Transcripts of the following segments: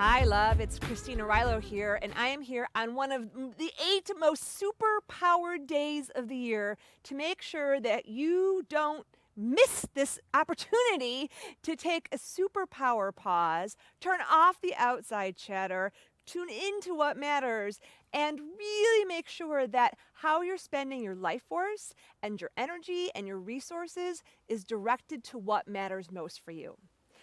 Hi, love. It's Christina Arylo here, and I am here on one of the 8 most super-powered days of the year to make sure that you don't miss this opportunity to take a superpower pause, turn off the outside chatter, tune into what matters, and really make sure that how you're spending your life force and your energy and your resources is directed to what matters most for you.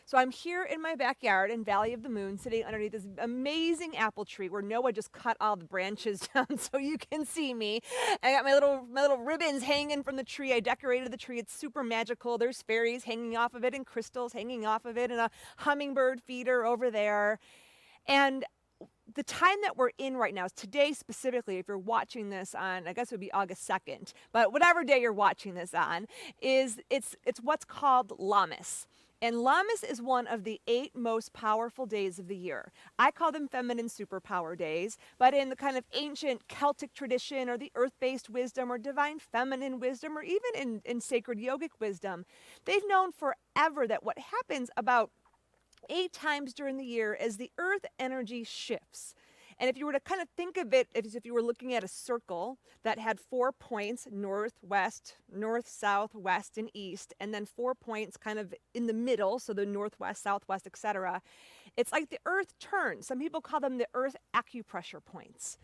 So I'm here in my backyard in Valley of the Moon, sitting underneath this amazing apple tree where Noah just cut all the branches down so you can see me. I got my little ribbons hanging from the tree. I decorated the tree. It's super magical. There's fairies hanging off of it and crystals hanging off of it and a hummingbird feeder over there. And the time that we're in right now is today specifically. If you're watching this on, I guess it would be August 2nd, but whatever day you're watching this on, it's what's called Lammas. And Lammas is one of the 8 most powerful days of the year. I call them feminine superpower days, but in the kind of ancient Celtic tradition or the earth-based wisdom or divine feminine wisdom or even in sacred yogic wisdom, they've known forever that what happens about 8 times during the year as the earth energy shifts. And if you were to kind of think of it as if you were looking at a circle that had 4 points, north, west, north, south, west, and east, and then 4 points kind of in the middle, so the northwest, southwest, etc. It's like the earth turns. Some people call them the earth acupressure points.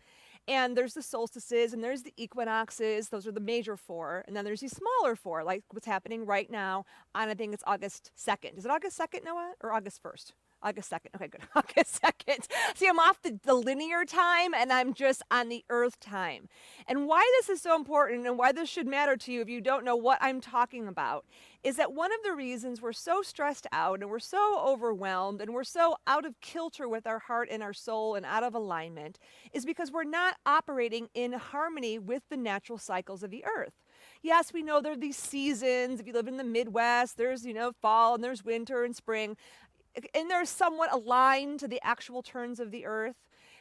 And there's the solstices and there's the equinoxes. Those are the major 4. And then there's these smaller 4, like what's happening right now on, I think it's August 2nd. Is it August 2nd, Noah, or August 1st? August 2nd. Okay, good. August 2nd. See, I'm off the linear time and I'm just on the earth time. And why this is so important and why this should matter to you if you don't know what I'm talking about is that one of the reasons we're so stressed out and we're so overwhelmed and we're so out of kilter with our heart and our soul and out of alignment is because we're not operating in harmony with the natural cycles of the earth. Yes, we know there are these seasons. If you live in the Midwest, there's, fall and there's winter and spring. And they're somewhat aligned to the actual turns of the earth.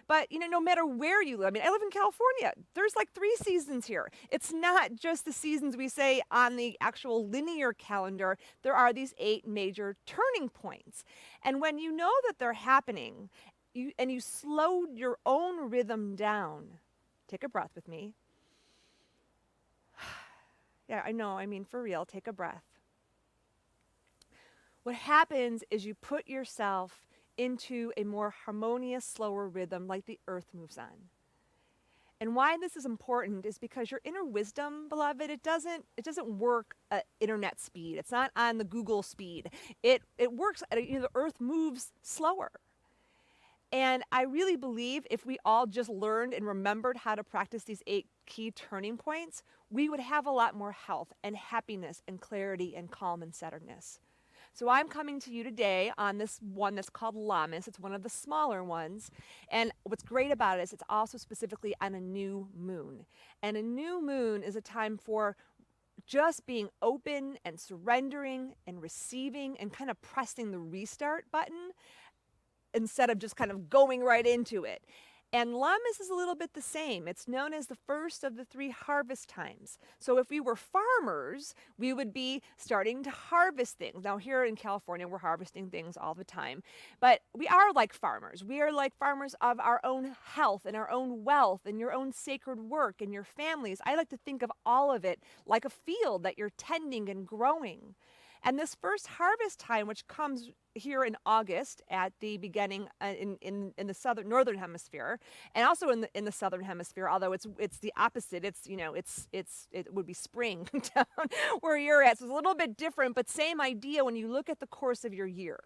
But, no matter where you live, I live in California. There's like 3 seasons here. It's not just the seasons we say on the actual linear calendar. There are these 8 major turning points. And when you know that they're happening, you slow your own rhythm down, take a breath with me. Yeah, I know. For real, take a breath. What happens is you put yourself into a more harmonious, slower rhythm like the earth moves on. And why this is important is because your inner wisdom, beloved, it doesn't work at internet speed. It's not on the Google speed. It works at the earth moves slower. And I really believe if we all just learned and remembered how to practice these 8 key turning points, we would have a lot more health and happiness and clarity and calm and centeredness. So I'm coming to you today on this one that's called Lammas. It's one of the smaller ones. And what's great about it is it's also specifically on a new moon. And a new moon is a time for just being open and surrendering and receiving and kind of pressing the restart button instead of just kind of going right into it. And Lammas is a little bit the same. It's known as the first of the 3 harvest times. So if we were farmers, we would be starting to harvest things. Now here in California, we're harvesting things all the time. But we are like farmers. We are like farmers of our own health and our own wealth and your own sacred work and your families. I like to think of all of it like a field that you're tending and growing. And this first harvest time, which comes here in August at the beginning in the northern hemisphere, and also in the southern hemisphere, although it's the opposite. It would be spring down where you're at. So it's a little bit different, but same idea when you look at the course of your year.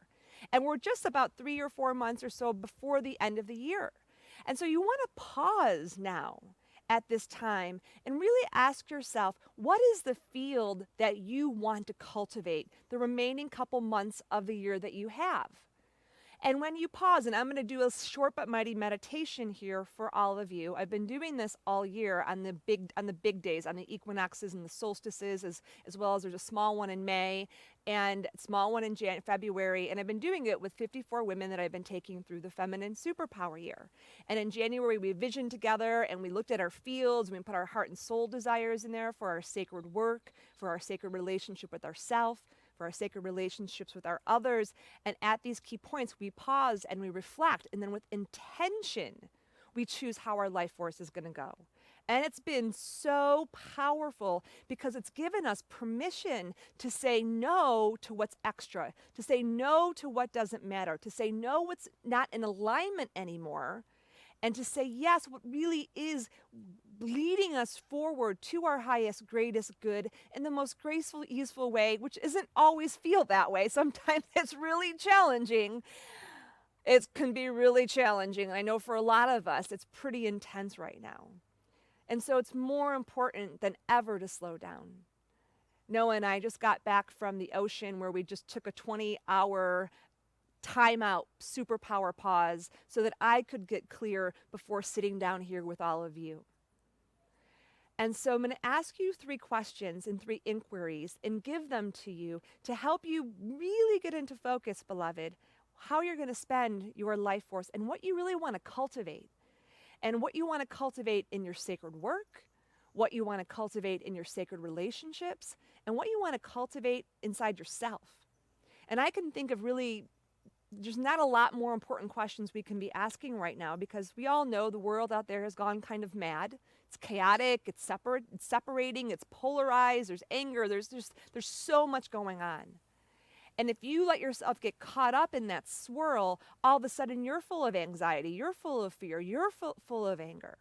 And we're just about 3 or 4 months or so before the end of the year. And so you want to pause now at this time and really ask yourself, what is the field that you want to cultivate the remaining couple months of the year that you have? And when you pause, and I'm going to do a short but mighty meditation here for all of you. I've been doing this all year on the big days, on the equinoxes and the solstices, as well as there's a small one in May and a small one in February. And I've been doing it with 54 women that I've been taking through the feminine superpower year. And in January, we visioned together and we looked at our fields. We put our heart and soul desires in there for our sacred work, for our sacred relationship with ourself, for our sacred relationships with our others. And at these key points, we pause and we reflect. And then with intention, we choose how our life force is going to go. And it's been so powerful because it's given us permission to say no to what's extra, to say no to what doesn't matter, to say no what's not in alignment anymore, and to say yes what really is leading us forward to our highest, greatest good in the most graceful, easeful way, which isn't always feel that way. Sometimes it's really challenging. It can be really challenging. I know for a lot of us, it's pretty intense right now. And so it's more important than ever to slow down. Noah and I just got back from the ocean where we just took a 20-hour timeout, superpower pause, so that I could get clear before sitting down here with all of you. And so I'm going to ask you 3 questions and 3 inquiries and give them to you to help you really get into focus, beloved, how you're going to spend your life force and what you really want to cultivate. And what you want to cultivate in your sacred work, what you want to cultivate in your sacred relationships, and what you want to cultivate inside yourself. And I can think of really, there's not a lot more important questions we can be asking right now because we all know the world out there has gone kind of mad. It's chaotic, it's separating, it's polarized, there's anger, there's so much going on. And if you let yourself get caught up in that swirl, all of a sudden you're full of anxiety, you're full of fear, you're full of anger.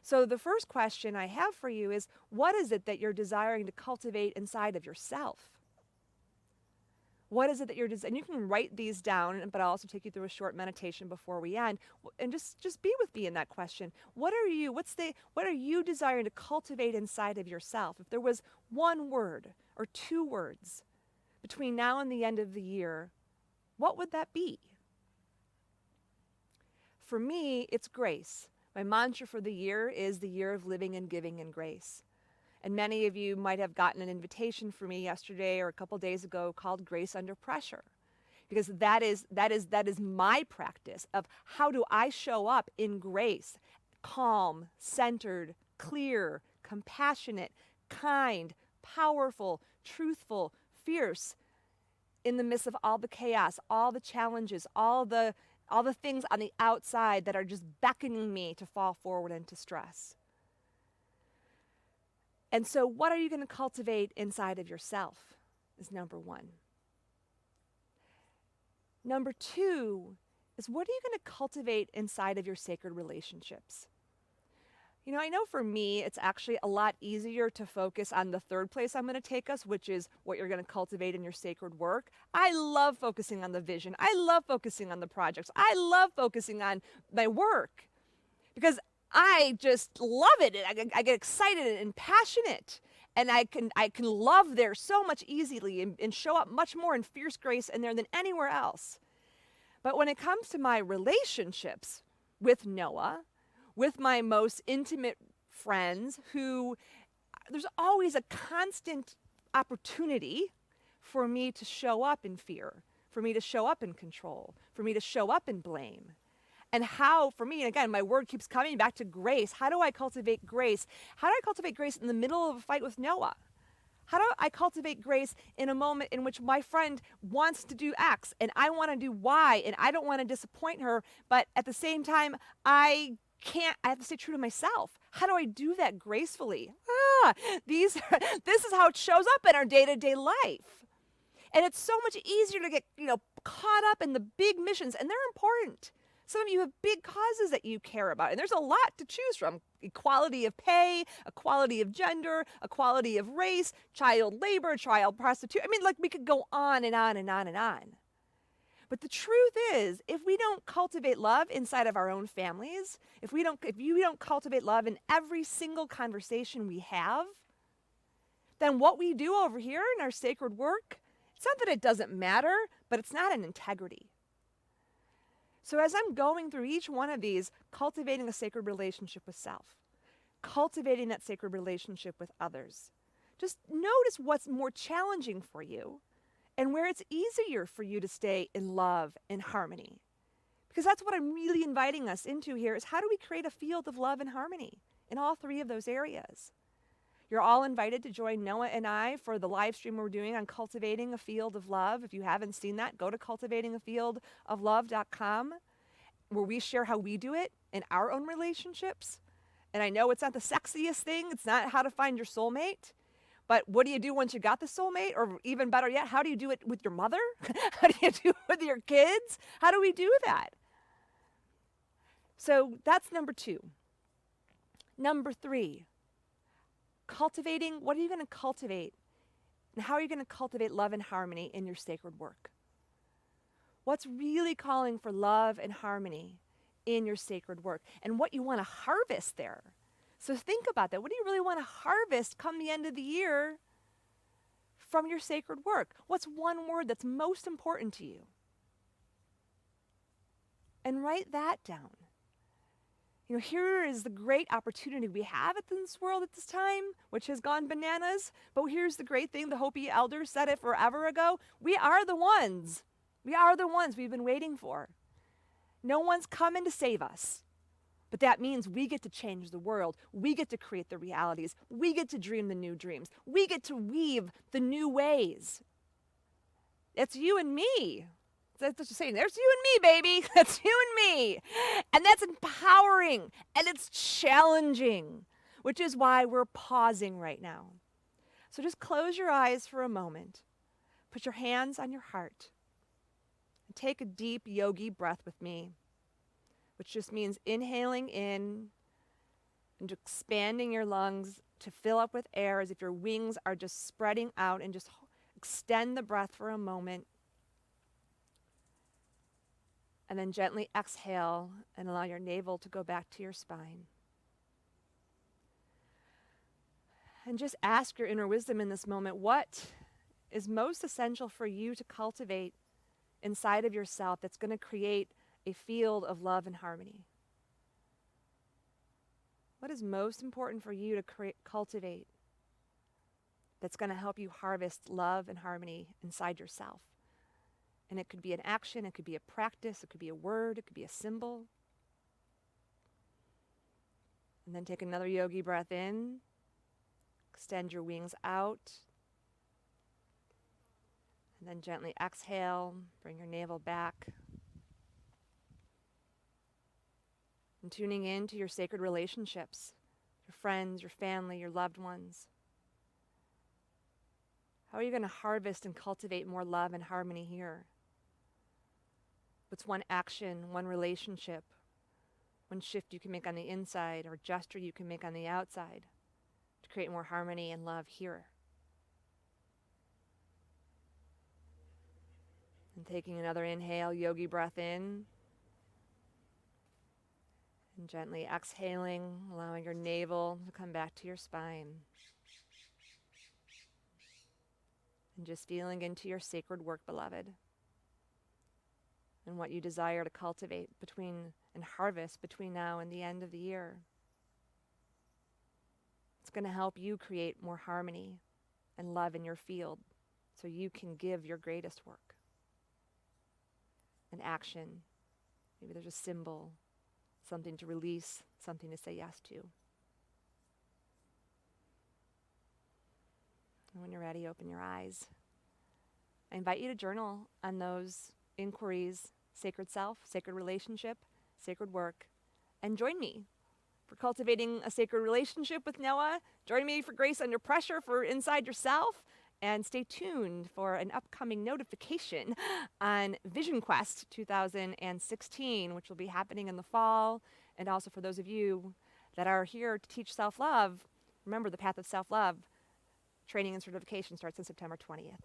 So the first question I have for you is, what is it that you're desiring to cultivate inside of yourself? What is it that you're desiring? And you can write these down, but I'll also take you through a short meditation before we end. And just be with me in that question. What are you desiring to cultivate inside of yourself? If there was one word or 2 words between now and the end of the year, what would that be? For me, it's grace. My mantra for the year is the year of living and giving in grace. And many of you might have gotten an invitation from me yesterday or a couple days ago called Grace Under Pressure. Because that is my practice of how do I show up in grace, calm, centered, clear, compassionate, kind, powerful, truthful, fierce, in the midst of all the chaos, all the challenges, all the things on the outside that are just beckoning me to fall forward and to stress. And so what are you going to cultivate inside of yourself is number 1. Number 2 is, what are you going to cultivate inside of your sacred relationships? You know, I know for me, it's actually a lot easier to focus on the third place I'm going to take us, which is what you're going to cultivate in your sacred work. I love focusing on the vision. I love focusing on the projects. I love focusing on my work because I just love it. I get excited and passionate, and I can love there so much easily and show up much more in fierce grace in there than anywhere else. But when it comes to my relationships with Noah, with my most intimate friends, who there's always a constant opportunity for me to show up in fear, for me to show up in control, for me to show up in blame. And how, for me, and again, my word keeps coming back to grace. How do I cultivate grace? How do I cultivate grace in the middle of a fight with Noah? How do I cultivate grace in a moment in which my friend wants to do X and I want to do Y and I don't want to disappoint her, but at the same time, I have to stay true to myself. How do I do that gracefully? This is how it shows up in our day-to-day life. And it's so much easier to get, caught up in the big missions, and they're important. Some of you have big causes that you care about, and there's a lot to choose from. Equality of pay, equality of gender, equality of race, child labor, child prostitution. We could go on and on and on and on. But the truth is, if we don't cultivate love inside of our own families, if you don't cultivate love in every single conversation we have, then what we do over here in our sacred work, it's not that it doesn't matter, but it's not an integrity. So as I'm going through each one of these, cultivating a sacred relationship with self, cultivating that sacred relationship with others, just notice what's more challenging for you and where it's easier for you to stay in love and harmony. Because that's what I'm really inviting us into here, is how do we create a field of love and harmony in all 3 of those areas? You're all invited to join Noah and I for the live stream we're doing on cultivating a field of love. If you haven't seen that, go to cultivatingafieldoflove.com, where we share how we do it in our own relationships. And I know it's not the sexiest thing. It's not how to find your soulmate. But what do you do once you got the soulmate? Or even better yet, how do you do it with your mother? How do you do it with your kids? How do we do that? So that's number 2. Number 3, cultivating. What are you going to cultivate? And how are you going to cultivate love and harmony in your sacred work? What's really calling for love and harmony in your sacred work? And what you want to harvest there. So think about that. What do you really want to harvest come the end of the year from your sacred work? What's one word that's most important to you? And write that down. Here is the great opportunity we have in this world at this time, which has gone bananas. But here's the great thing. The Hopi elders said it forever ago. We are the ones. We are the ones we've been waiting for. No one's coming to save us. But that means we get to change the world. We get to create the realities. We get to dream the new dreams. We get to weave the new ways. It's you and me. That's just saying, there's you and me, baby. That's you and me. And that's empowering. And it's challenging, which is why we're pausing right now. So just close your eyes for a moment. Put your hands on your heart. And take a deep yogi breath with me, which just means inhaling in and expanding your lungs to fill up with air as if your wings are just spreading out, and just extend the breath for a moment. And then gently exhale and allow your navel to go back to your spine. And just ask your inner wisdom in this moment, what is most essential for you to cultivate inside of yourself that's going to create a field of love and harmony? What is most important for you to cultivate that's going to help you harvest love and harmony inside yourself? And it could be an action, it could be a practice, it could be a word, it could be a symbol. And then take another yogi breath in. Extend your wings out. And then gently exhale, bring your navel back. And tuning in to your sacred relationships, your friends, your family, your loved ones. How are you going to harvest and cultivate more love and harmony here? What's one action, one relationship, one shift you can make on the inside, or gesture you can make on the outside to create more harmony and love here? And taking another inhale, yogi breath in. And gently exhaling, allowing your navel to come back to your spine. And just feeling into your sacred work, beloved. And what you desire to cultivate and harvest between now and the end of the year. It's going to help you create more harmony and love in your field so you can give your greatest work. An action. Maybe there's a symbol, something to release, something to say yes to. And when you're ready, open your eyes. I invite you to journal on those inquiries: sacred self, sacred relationship, sacred work. And join me for cultivating a sacred relationship with Noah. Join me for Grace Under Pressure for Inside Yourself. And stay tuned for an upcoming notification on Vision Quest 2016, which will be happening in the fall. And also for those of you that are here to teach self-love, remember the Path of Self-Love training and certification starts on September 20th.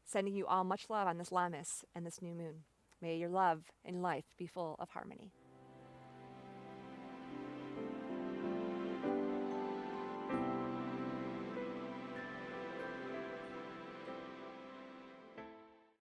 Sending you all much love on this Lammas and this new moon. May your love and life be full of harmony.